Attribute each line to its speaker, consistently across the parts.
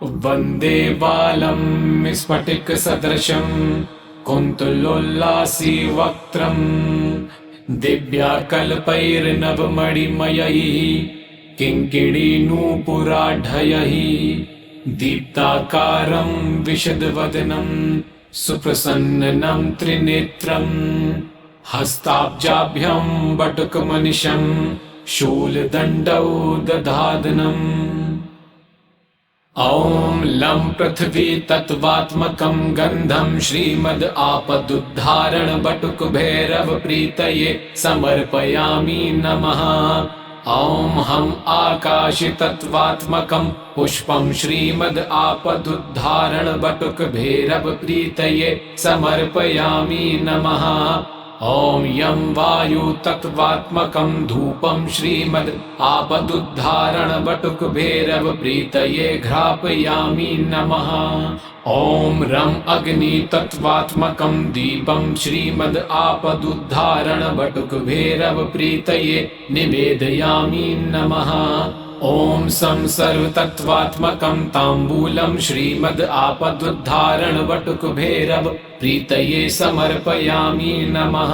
Speaker 1: वन्दे बालं स्फटिकसदृशं कुन्तलोल्लासी वक्त्रम् दिव्याकल्पैर्नवमणिमयैः किङ्किणीनूपुराढयैः दीप्ताकारं विशदवदनं सुप्रसन्नं त्रिनेत्रम् हस्ताब्जाभ्यां बटुकमनिशं शूलदण्डौ दधादनम् ॐ लं पृथ्वी तत्त्वात्मकं गन्धं श्रीमद् आपदुद्धारण बटुक भैरव प्रीतये समर्पयामि नमः। ॐ हम आकाश तत्त्वात्मकं पुष्पं श्रीमद् आपदुद्धारण बटुक भैरव प्रीतये समर्पयामि नमः। ॐ यं वायु तत्त्वात्मकं धूपं श्रीमद् आपदुद्धारण बटुक भैरव प्रीतये घ्रापयामि नमः। ॐ रं अग्नि तत्त्वात्मकं दीपं श्रीमद् आपदुद्धारण बटुक भैरव प्रीतये निवेदयामि नमः। ॐ सं सर्वतत्त्वात्मकं ताम्बूलं श्रीमद् आपदुद्धारण बटुक भैरव प्रीतये समर्पयामि नमः।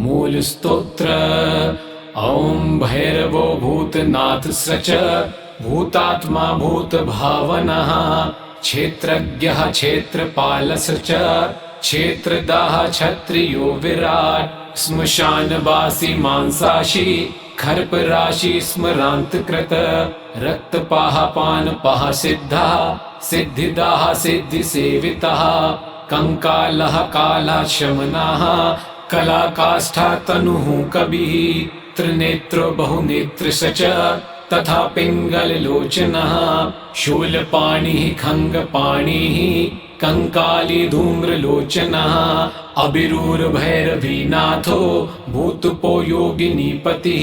Speaker 1: मूल स्तोत्र। ॐ भैरवो भूतनाथ सच भूतात्मा भूतभावनः क्षेत्रज्ञः क्षेत्रपालः च क्षेत्रदाः क्षत्रियो विराट् श्मशानवासी मांसाशी खर्पराशि स्मरान्तकृत रक्तपाः पानपाः सिद्धः सिद्धिदाः सिद्धिसेवितः कंकालः कालाशमनाः कलाकाष्ठा तनुः कविः त्रिनेत्रो बहुनेत्रश्च तथा पिङ्गललोचनः शूलपाणिः खङ्गपाणिः कंकाली धूम्रलोचनः अबिरूरभैरवीनाथो भूतपो योगिनीपतिः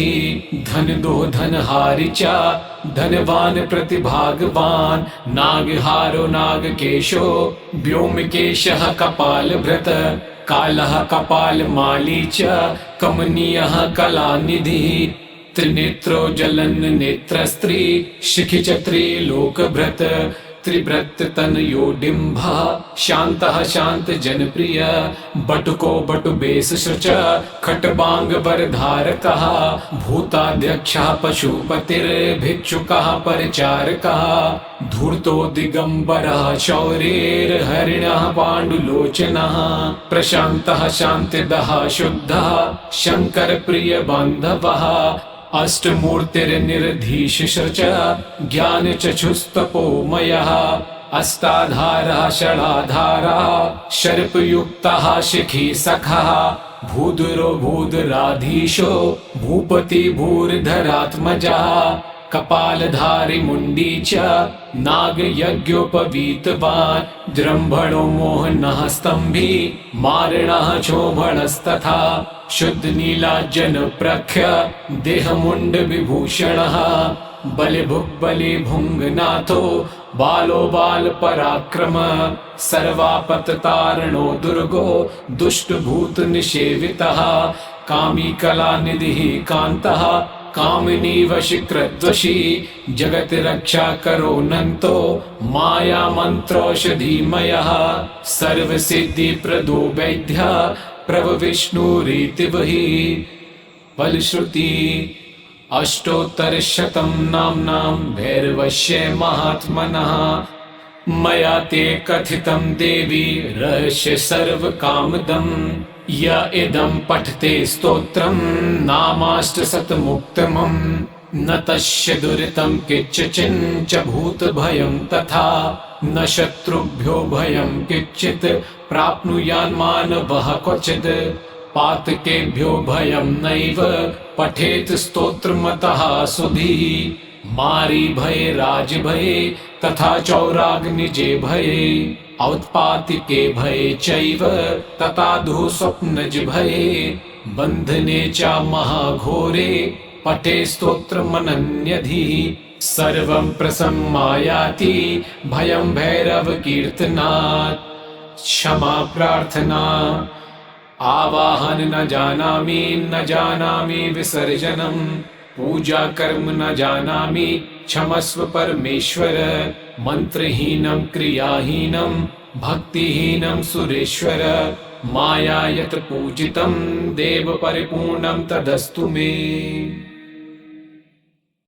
Speaker 1: धनदो धनहारी च धनवान प्रतिभागवान नागहारो नागकेशो व्योमकेशः कपालभृत कालः कपालमाली च कमनीयः कलानिधिः त्रिनेत्रो जलन् नेत्रस्त्री शिखि च त्रिलोकभृत त्रिव्रत तनयोडिम्भः शान्तः शान्त जनप्रिय बटुको बटुबेशश्च खट्वाङ्गवरधारकः भूताध्यक्षः पशुपतिर्भिक्षुकः परिचारकः धूर्तो दिगम्बरः शौर्यैर्हरिणः पाण्डुलोचनः प्रशान्तः शान्तिदः शुद्धः शङ्करप्रियबान्धवः अष्टमूर्तिर्निरधीशश्च ज्ञानचक्षुस्तपोमयः अष्टाधारः षडाधारः शर्पयुक्तः शिखी सखः भूधुरो भूधराधीशो भूपति भूर्धरात्मजः कपालधारी मुंडी च नागयज्ञोपवीतवान् जृम्भणो मोहनः स्तंभी मारिणः क्षोभणस्तथा शुद्ध नीलाजन प्रख्य देहमुंड विभूषणः बलिभुग्बलि भुङ्गनाथो बालो बाल पराक्रम सर्वापततारणो दुर्गो दुष्टभूत निषेवितः कामी कलानिधिः कान्तः कामिनी वशीकृद्वशी जगत रक्षा करो नंतो माया मंत्रौषधिमयः सर्वसिद्धि प्रदो वैद्य प्रभ विष्णुरीति वही फलश्रुति अष्टोत्तरशतं नाम्नां भैरवस्य महात्मनः मया ते कथितं देवी रहस्य सर्वकामदम् य इदं पठते स्तोत्रं नामाष्टशतमुत्तमम् न तस्य दुरितं किञ्चिच्च भूतभयं तथा न शत्रुभ्यो भयं किञ्चित् प्राप्नुयान् मानवः क्वचित् पातकेभ्यो भयं नैव पठेत् स्तोत्रमतः सुधीः मारी भये राजभये तथा चौराग्निजे भये औत्पातिके भये चैव तथा दुःस्वप्नज भये बन्धने च महाघोरे पठे स्तोत्रमनन्यधिः सर्वं प्रसम्मायाति भयं भैरव कीर्तनात् क्षमा प्रार्थना आवाहन न जानामि विसर्जनम् पूजा कर्म न जानामि क्षमस्व परमेश्वर मंत्रहीनं क्रियाहीनं भक्तिहीनं सुरेश्वर माया यत पूजितं देव परिपूर्णं तदस्तु मे।